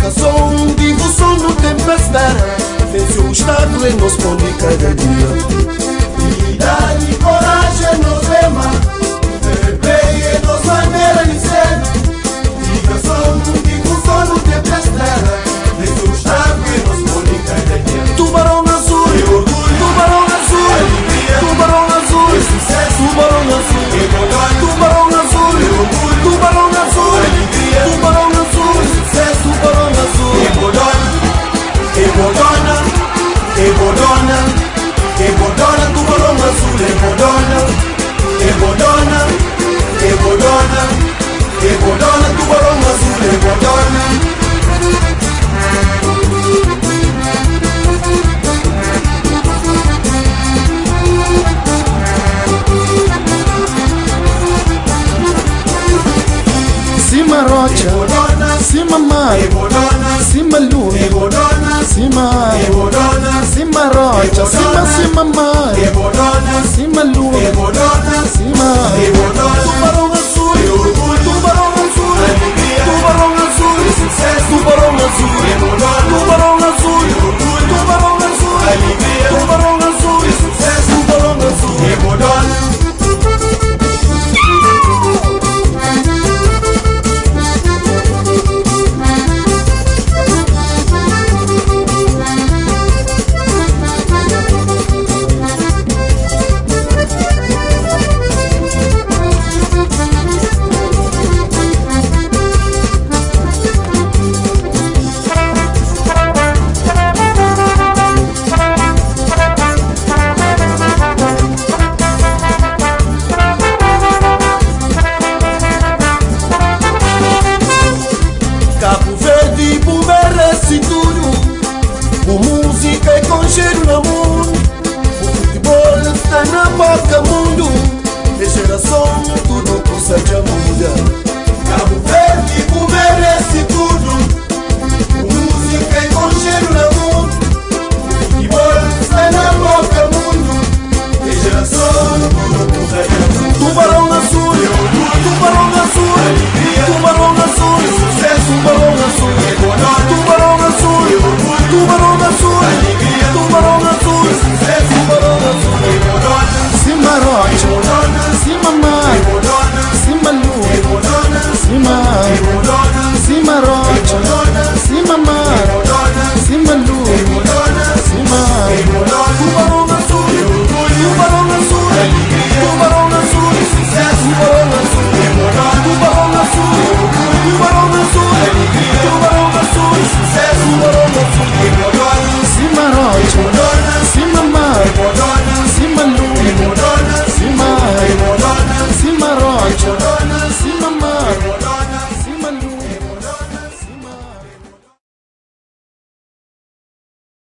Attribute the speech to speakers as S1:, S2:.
S1: Educação, vivo som no tempestade, fez o Estado em nos pão de cada dia.
S2: Dignidade e coragem nos lema, bem e nos maneira de ser. Educação, vivo som no tempestade, fez o Estado em nos pão de cada dia.
S1: Tubarão azul, tubarão azul, tubarão azul, tubarão azul, tubarão azul, tubarão azul, tubarão azul, tubarão azul.
S2: Ebodona, Ebodona, Ebodona, tubarão azul, Ebodona, Ebodona, Ebodona, Ebodona, tubarão azul, Ebodona.
S1: Cima rocha, cima mar, cima luna, cima ar, cima rocha, cima mar, cima luna, cima ar.